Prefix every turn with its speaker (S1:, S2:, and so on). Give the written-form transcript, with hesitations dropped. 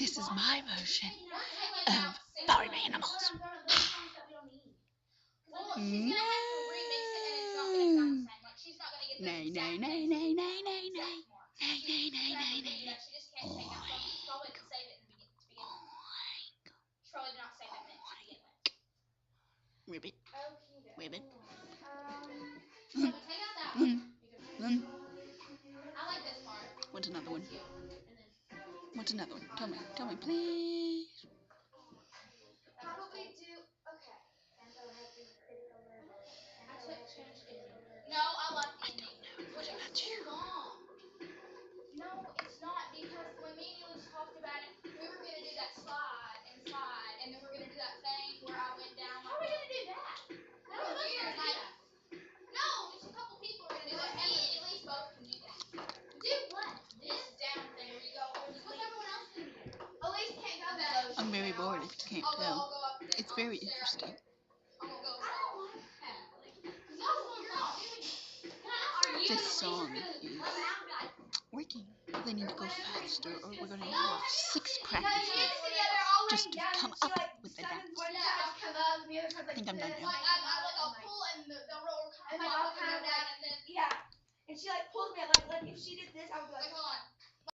S1: This is my version of farm animals. Nay, nay, nay, nay, nay, nay, nay. Nay, nay, nay, nay, nay. Ribbit. Ribbit. What's another one? What's another one? Tell me, please.
S2: Probably do. Okay. No, I love eating.
S1: What about you?
S2: No, it's not, because when me and you talked about it, we were gonna do that slide, and then we're gonna do that thing where I went down. How are we gonna do that? That was weird. No, just a couple people are gonna do that. Me and Elise both can do that. Do what? This down thing where you go. What's everyone else gonna do? Elise can't go that.
S1: I'm very bored if you can't tell. It's very interesting. This song is working. They need to go faster, or we're going to have 6 practices just to come up with the dance. I think I'm done now.
S2: Yeah. And she pulls me, like if she did this, I would be like, hold on.